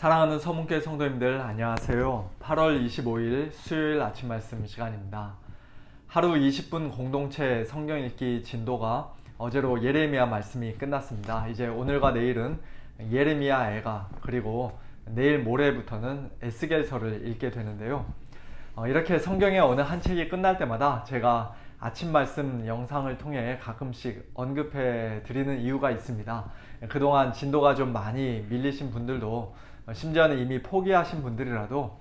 사랑하는 서문교회 성도님들 안녕하세요. 8월 25일 수요일 아침 말씀 시간입니다. 하루 20분 공동체 성경 읽기 진도가 어제로 예레미야 말씀이 끝났습니다. 이제 오늘과 내일은 예레미야 애가 그리고 내일 모레부터는 에스겔서를 읽게 되는데요. 이렇게 성경의 어느 한 책이 끝날 때마다 제가 아침 말씀 영상을 통해 가끔씩 언급해 드리는 이유가 있습니다. 그동안 진도가 좀 많이 밀리신 분들도 심지어는 이미 포기하신 분들이라도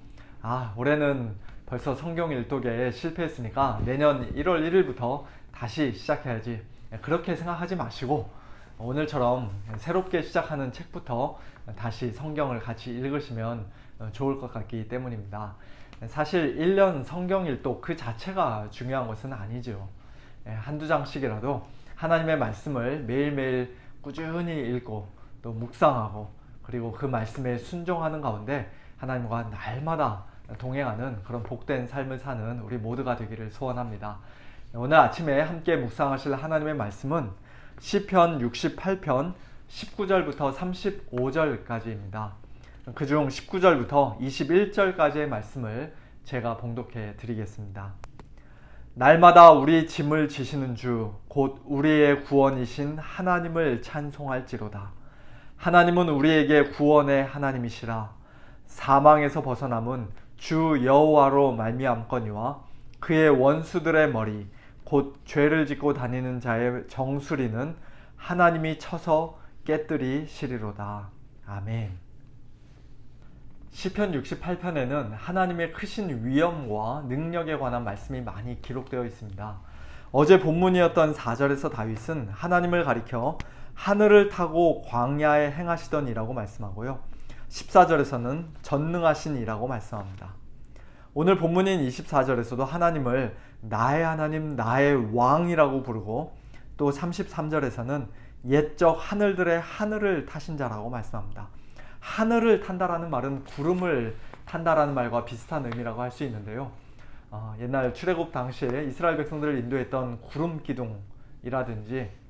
올해는 벌써 성경 일독에 실패했으니까 내년 1월 1일부터 다시 시작해야지, 그렇게 생각하지 마시고 오늘처럼 새롭게 시작하는 책부터 다시 성경을 같이 읽으시면 좋을 것 같기 때문입니다. 사실 1년 성경 일독 그 자체가 중요한 것은 아니죠. 한두 장씩이라도 하나님의 말씀을 매일매일 꾸준히 읽고 또 묵상하고 그리고 그 말씀에 순종하는 가운데 하나님과 날마다 동행하는 그런 복된 삶을 사는 우리 모두가 되기를 소원합니다. 오늘 아침에 함께 묵상하실 하나님의 말씀은 시편 68편 19절부터 35절까지입니다. 그중 19절부터 21절까지의 말씀을 제가 봉독해 드리겠습니다. 날마다 우리 짐을 지시는 주 곧 우리의 구원이신 하나님을 찬송할지로다. 하나님은 우리에게 구원의 하나님이시라. 사망에서 벗어남은 주 여호와로 말미암거니와 그의 원수들의 머리 곧 죄를 짓고 다니는 자의 정수리는 하나님이 쳐서 깨뜨리시리로다. 아멘. 시편 68편에는 하나님의 크신 위엄과 능력에 관한 말씀이 많이 기록되어 있습니다. 어제 본문이었던 4절에서 다윗은 하나님을 가리켜 하늘을 타고 광야에 행하시던 이라고 말씀하고요. 14절에서는 전능하신 이라고 말씀합니다. 오늘 본문인 24절에서도 하나님을 나의 하나님, 나의 왕이라고 부르고 또 33절에서는 옛적 하늘들의 하늘을 타신 자라고 말씀합니다. 하늘을 탄다라는 말은 구름을 탄다라는 말과 비슷한 의미라고 할 수 있는데요. 옛날 출애굽 당시에 이스라엘 백성들을 인도했던 구름 기둥이라든지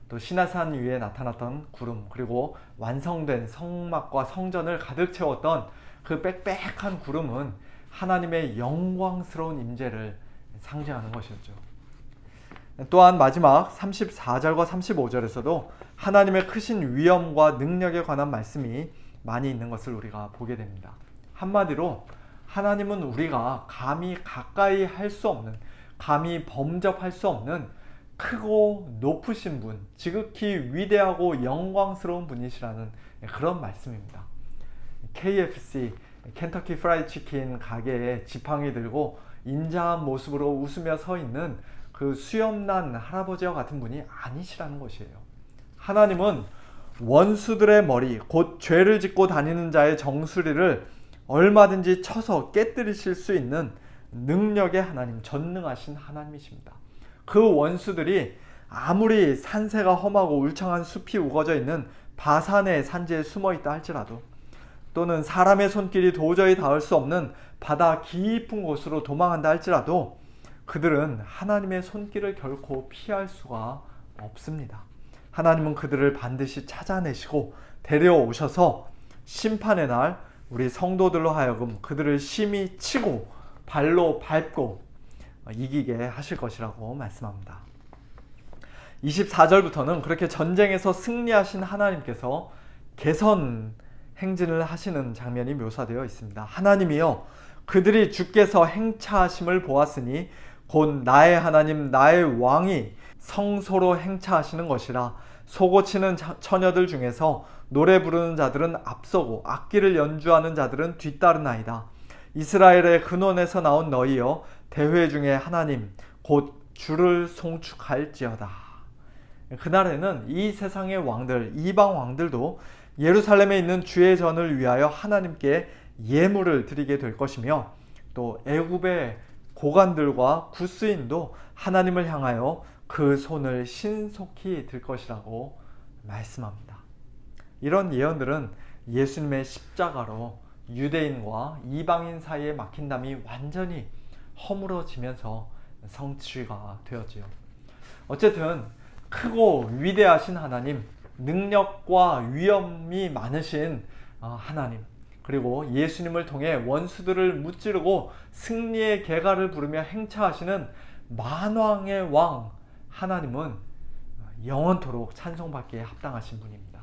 또 시내산 위에 나타났던 구름, 그리고 완성된 성막과 성전을 가득 채웠던 그 빽빽한 구름은 하나님의 영광스러운 임재를 상징하는 것이었죠. 또한 마지막 34절과 35절에서도 하나님의 크신 위엄과 능력에 관한 말씀이 많이 있는 것을 우리가 보게 됩니다. 한마디로 하나님은 우리가 감히 가까이 할 수 없는, 감히 범접할 수 없는 크고 높으신 분, 지극히 위대하고 영광스러운 분이시라는 그런 말씀입니다. KFC, 켄터키 프라이드 치킨 가게에 지팡이 들고 인자한 모습으로 웃으며 서 있는 그 수염난 할아버지와 같은 분이 아니시라는 것이에요. 하나님은 원수들의 머리, 곧 죄를 짓고 다니는 자의 정수리를 얼마든지 쳐서 깨뜨리실 수 있는 능력의 하나님, 전능하신 하나님이십니다. 그 원수들이 아무리 산세가 험하고 울창한 숲이 우거져 있는 바산의 산지에 숨어 있다 할지라도, 또는 사람의 손길이 도저히 닿을 수 없는 바다 깊은 곳으로 도망한다 할지라도 그들은 하나님의 손길을 결코 피할 수가 없습니다. 하나님은 그들을 반드시 찾아내시고 데려오셔서 심판의 날 우리 성도들로 하여금 그들을 심히 치고 발로 밟고 이기게 하실 것이라고 말씀합니다. 24절부터는 그렇게 전쟁에서 승리하신 하나님께서 개선 행진을 하시는 장면이 묘사되어 있습니다. 하나님이여, 그들이 주께서 행차하심을 보았으니 곧 나의 하나님, 나의 왕이 성소로 행차하시는 것이라. 소고치는 처녀들 중에서 노래 부르는 자들은 앞서고 악기를 연주하는 자들은 뒤따르나이다. 이스라엘의 근원에서 나온 너희여, 대회 중에 하나님 곧 주를 송축할지어다. 그날에는 이 세상의 왕들, 이방 왕들도 예루살렘에 있는 주의 전을 위하여 하나님께 예물을 드리게 될 것이며, 또 애굽의 고관들과 구스인도 하나님을 향하여 그 손을 신속히 들 것이라고 말씀합니다. 이런 예언들은 예수님의 십자가로 유대인과 이방인 사이에 막힌 담이 완전히 허물어지면서 성취가 되었지요. 어쨌든 크고 위대하신 하나님, 능력과 위엄이 많으신 하나님, 그리고 예수님을 통해 원수들을 무찌르고 승리의 개가를 부르며 행차하시는 만왕의 왕 하나님은 영원토록 찬송받기에 합당하신 분입니다.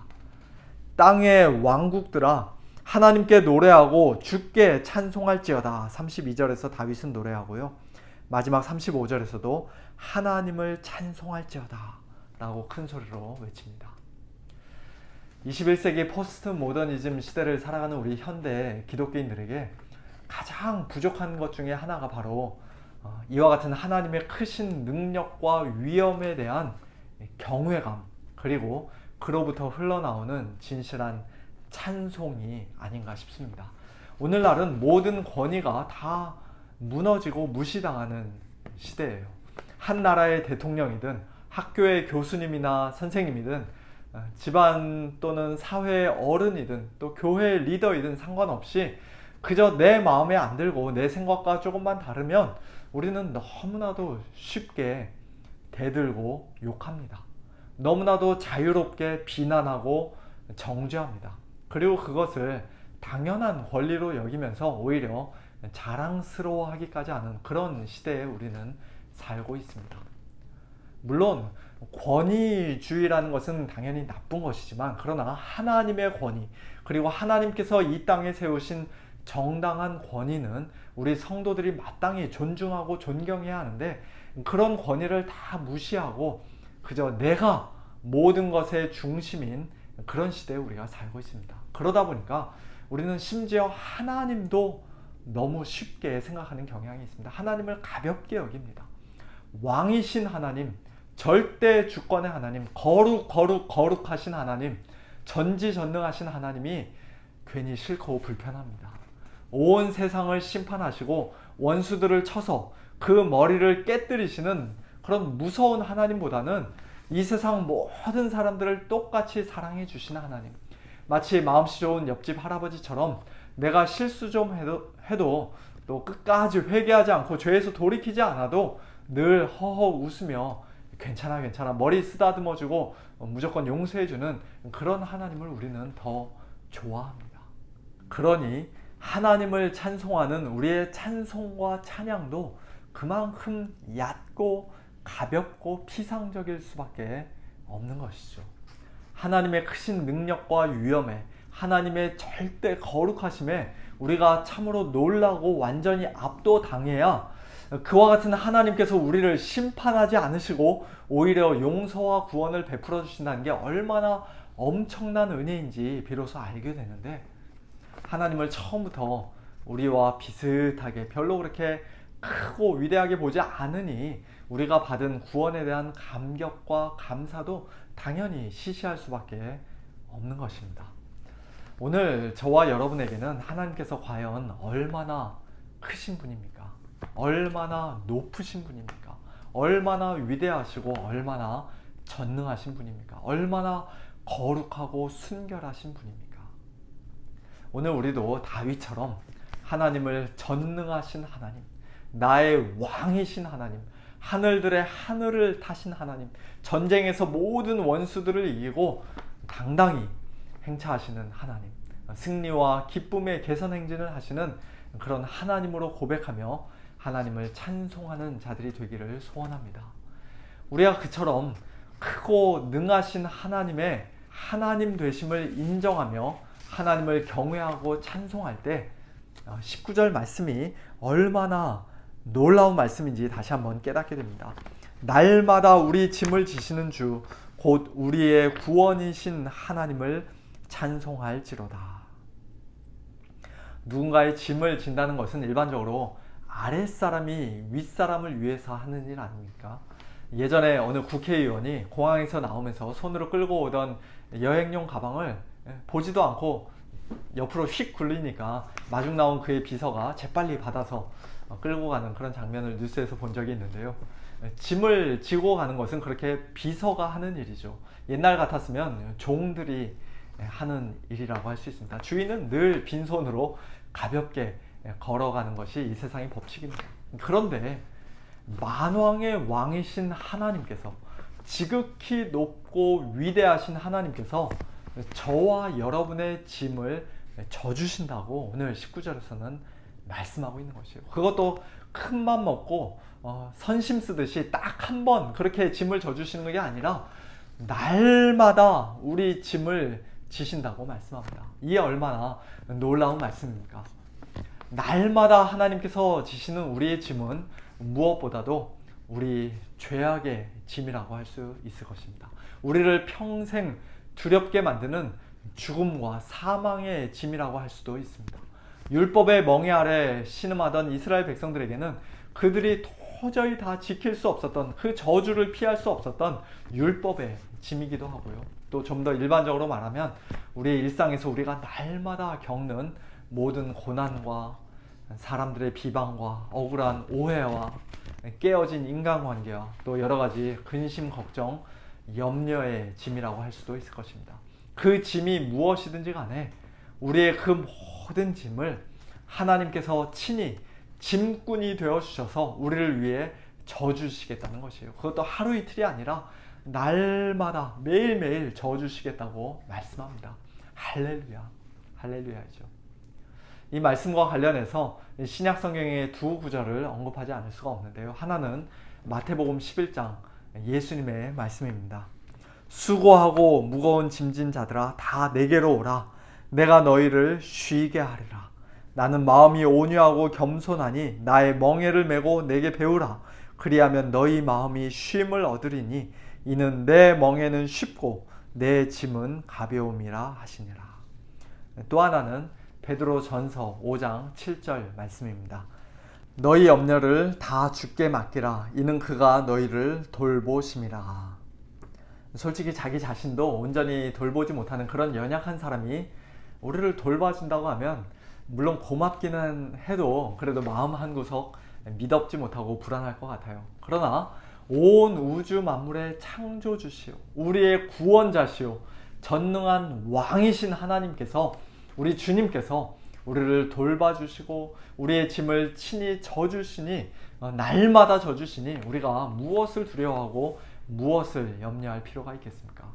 땅의 왕국들아 하나님께 노래하고 주께 찬송할지어다. 32절에서 다윗은 노래하고요. 마지막 35절에서도 하나님을 찬송할지어다 라고 큰 소리로 외칩니다. 21세기 포스트 모더니즘 시대를 살아가는 우리 현대 기독교인들에게 가장 부족한 것 중에 하나가 바로 이와 같은 하나님의 크신 능력과 위엄에 대한 경외감, 그리고 그로부터 흘러나오는 진실한 찬송이 아닌가 싶습니다. 오늘날은 모든 권위가 다 무너지고 무시당하는 시대예요. 한 나라의 대통령이든 학교의 교수님이나 선생님이든 집안 또는 사회의 어른이든 또 교회의 리더이든 상관없이 그저 내 마음에 안 들고 내 생각과 조금만 다르면 우리는 너무나도 쉽게 대들고 욕합니다. 너무나도 자유롭게 비난하고 정죄합니다. 그리고 그것을 당연한 권리로 여기면서 오히려 자랑스러워하기까지 하는 그런 시대에 우리는 살고 있습니다. 물론 권위주의라는 것은 당연히 나쁜 것이지만, 그러나 하나님의 권위, 그리고 하나님께서 이 땅에 세우신 정당한 권위는 우리 성도들이 마땅히 존중하고 존경해야 하는데, 그런 권위를 다 무시하고 그저 내가 모든 것의 중심인 그런 시대에 우리가 살고 있습니다. 그러다 보니까 우리는 심지어 하나님도 너무 쉽게 생각하는 경향이 있습니다. 하나님을 가볍게 여깁니다. 왕이신 하나님, 절대 주권의 하나님, 거룩하신 하나님, 전지전능하신 하나님이 괜히 싫고 불편합니다. 온 세상을 심판하시고 원수들을 쳐서 그 머리를 깨뜨리시는 그런 무서운 하나님보다는 이 세상 모든 사람들을 똑같이 사랑해 주시는 하나님, 마치 마음씨 좋은 옆집 할아버지처럼 내가 실수 좀 해도 또 끝까지 회개하지 않고 죄에서 돌이키지 않아도 늘 허허 웃으며 괜찮아 머리 쓰다듬어주고 무조건 용서해주는 그런 하나님을 우리는 더 좋아합니다. 그러니 하나님을 찬송하는 우리의 찬송과 찬양도 그만큼 얕고 가볍고 피상적일 수밖에 없는 것이죠. 하나님의 크신 능력과 위엄에, 하나님의 절대 거룩하심에 우리가 참으로 놀라고 완전히 압도당해야 그와 같은 하나님께서 우리를 심판하지 않으시고 오히려 용서와 구원을 베풀어 주신다는 게 얼마나 엄청난 은혜인지 비로소 알게 되는데, 하나님을 처음부터 우리와 비슷하게 별로 그렇게 크고 위대하게 보지 않으니 우리가 받은 구원에 대한 감격과 감사도 당연히 시시할 수밖에 없는 것입니다. 오늘 저와 여러분에게는 하나님께서 과연 얼마나 크신 분입니까? 얼마나 높으신 분입니까? 얼마나 위대하시고 얼마나 전능하신 분입니까? 얼마나 거룩하고 순결하신 분입니까? 오늘 우리도 다윗처럼 하나님을 전능하신 하나님, 나의 왕이신 하나님, 하늘들의 하늘을 타신 하나님, 전쟁에서 모든 원수들을 이기고 당당히 행차하시는 하나님, 승리와 기쁨의 개선 행진을 하시는 그런 하나님으로 고백하며 하나님을 찬송하는 자들이 되기를 소원합니다. 우리가 그처럼 크고 능하신 하나님의 하나님 되심을 인정하며 하나님을 경외하고 찬송할 때 19절 말씀이 얼마나 놀라운 말씀인지 다시 한번 깨닫게 됩니다. 날마다 우리 짐을 지시는 주 곧 우리의 구원이신 하나님을 찬송할지로다. 누군가의 짐을 진다는 것은 일반적으로 아랫사람이 윗사람을 위해서 하는 일 아닙니까? 예전에 어느 국회의원이 공항에서 나오면서 손으로 끌고 오던 여행용 가방을 보지도 않고 옆으로 휙 굴리니까 마중 나온 그의 비서가 재빨리 받아서 끌고 가는 그런 장면을 뉴스에서 본 적이 있는데요. 짐을 지고 가는 것은 그렇게 비서가 하는 일이죠. 옛날 같았으면 종들이 하는 일이라고 할 수 있습니다. 주인은 늘 빈손으로 가볍게 걸어가는 것이 이 세상의 법칙입니다. 그런데 만왕의 왕이신 하나님께서, 지극히 높고 위대하신 하나님께서 저와 여러분의 짐을 져주신다고 오늘 19절에서는 말씀하고 있는 것이에요. 그것도 큰 맘 먹고 선심 쓰듯이 딱 한 번 그렇게 짐을 져주시는 게 아니라 날마다 우리 짐을 지신다고 말씀합니다. 이게 얼마나 놀라운 말씀입니까? 날마다 하나님께서 지시는 우리의 짐은 무엇보다도 우리 죄악의 짐이라고 할 수 있을 것입니다. 우리를 평생 두렵게 만드는 죽음과 사망의 짐이라고 할 수도 있습니다. 율법의 멍에 아래 신음하던 이스라엘 백성들에게는 그들이 도저히 다 지킬 수 없었던, 그 저주를 피할 수 없었던 율법의 짐이기도 하고요. 또 좀 더 일반적으로 말하면 우리의 일상에서 우리가 날마다 겪는 모든 고난과 사람들의 비방과 억울한 오해와 깨어진 인간관계와 또 여러 가지 근심, 걱정, 염려의 짐이라고 할 수도 있을 것입니다. 그 짐이 무엇이든지 간에 우리의 그 모든 짐을 하나님께서 친히 짐꾼이 되어주셔서 우리를 위해 져주시겠다는 것이에요. 그것도 하루 이틀이 아니라 날마다 매일매일 져주시겠다고 말씀합니다. 할렐루야, 할렐루야죠. 이 말씀과 관련해서 신약 성경의 두 구절을 언급하지 않을 수가 없는데요. 하나는 마태복음 11장 예수님의 말씀입니다. 수고하고 무거운 짐진 자들아 다 내게로 오라. 내가 너희를 쉬게 하리라. 나는 마음이 온유하고 겸손하니 나의 멍에를 메고 내게 배우라. 그리하면 너희 마음이 쉼을 얻으리니 이는 내 멍에는 쉽고 내 짐은 가벼움이라 하시니라. 또 하나는 베드로 전서 5장 7절 말씀입니다. 너희 염려를 다 주께 맡기라. 이는 그가 너희를 돌보심이라. 솔직히 자기 자신도 온전히 돌보지 못하는 그런 연약한 사람이 우리를 돌봐준다고 하면 물론 고맙기는 해도 그래도 마음 한구석 미덥지 못하고 불안할 것 같아요. 그러나 온 우주 만물의 창조주시오, 우리의 구원자시오, 전능한 왕이신 하나님께서, 우리 주님께서 우리를 돌봐주시고 우리의 짐을 친히 져주시니, 날마다 져주시니 우리가 무엇을 두려워하고 무엇을 염려할 필요가 있겠습니까?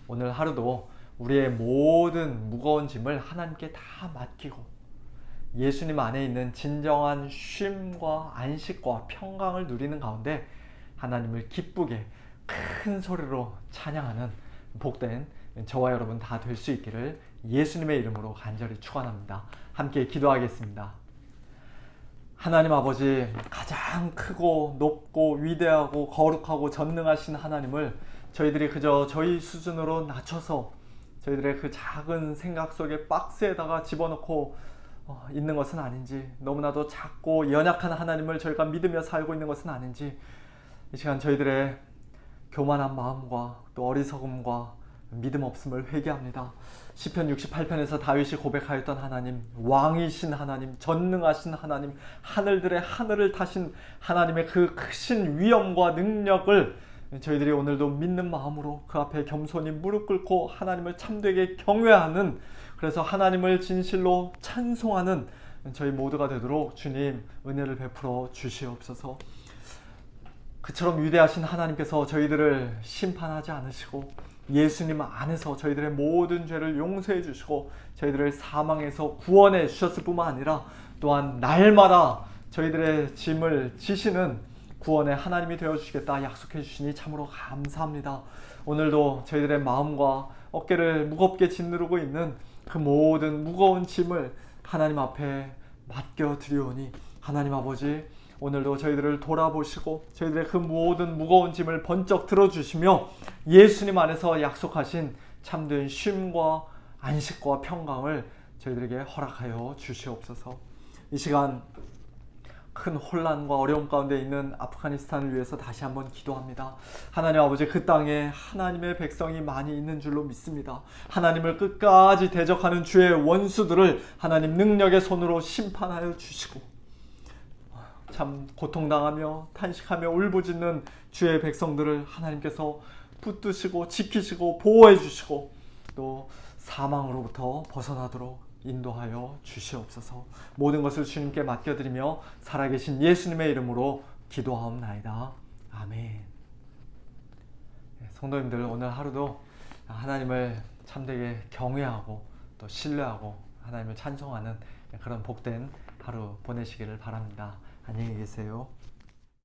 오늘 하루도 우리의 모든 무거운 짐을 하나님께 다 맡기고 예수님 안에 있는 진정한 쉼과 안식과 평강을 누리는 가운데 하나님을 기쁘게 큰 소리로 찬양하는 복된 저와 여러분 다 될 수 있기를 예수님의 이름으로 간절히 축원합니다. 함께 기도하겠습니다. 하나님 아버지, 가장 크고 높고 위대하고 거룩하고 전능하신 하나님을 저희들이 그저 저희 수준으로 낮춰서 저희들의 그 작은 생각 속에 박스에다가 집어넣고 있는 것은 아닌지, 너무나도 작고 연약한 하나님을 저희가 믿으며 살고 있는 것은 아닌지, 이 시간 저희들의 교만한 마음과 또 어리석음과 믿음 없음을 회개합니다. 시편 68편에서 다윗이 고백하였던 하나님, 왕이신 하나님, 전능하신 하나님, 하늘들의 하늘을 타신 하나님의 그 크신 위엄과 능력을 저희들이 오늘도 믿는 마음으로 그 앞에 겸손히 무릎 꿇고 하나님을 참되게 경외하는, 그래서 하나님을 진실로 찬송하는 저희 모두가 되도록 주님 은혜를 베풀어 주시옵소서. 그처럼 위대하신 하나님께서 저희들을 심판하지 않으시고 예수님 안에서 저희들의 모든 죄를 용서해 주시고 저희들을 사망에서 구원해 주셨을 뿐만 아니라 또한 날마다 저희들의 짐을 지시는 구원의 하나님이 되어주시겠다 약속해 주시니 참으로 감사합니다. 오늘도 저희들의 마음과 어깨를 무겁게 짓누르고 있는 그 모든 무거운 짐을 하나님 앞에 맡겨드리오니 하나님 아버지, 오늘도 저희들을 돌아보시고 저희들의 그 모든 무거운 짐을 번쩍 들어주시며 예수님 안에서 약속하신 참된 쉼과 안식과 평강을 저희들에게 허락하여 주시옵소서. 이 시간 큰 혼란과 어려움 가운데 있는 아프가니스탄을 위해서 다시 한번 기도합니다. 하나님 아버지, 그 땅에 하나님의 백성이 많이 있는 줄로 믿습니다. 하나님을 끝까지 대적하는 주의 원수들을 하나님 능력의 손으로 심판하여 주시고, 참 고통당하며 탄식하며 울부짖는 주의 백성들을 하나님께서 붙드시고 지키시고 보호해 주시고 또 사망으로부터 벗어나도록 인도하여 주시옵소서. 모든 것을 주님께 맡겨드리며 살아계신 예수님의 이름으로 기도하옵나이다. 아멘. 성도님들, 오늘 하루도 하나님을 참되게 경외하고 또 신뢰하고 하나님을 찬송하는 그런 복된 하루 보내시기를 바랍니다. 안녕히 계세요.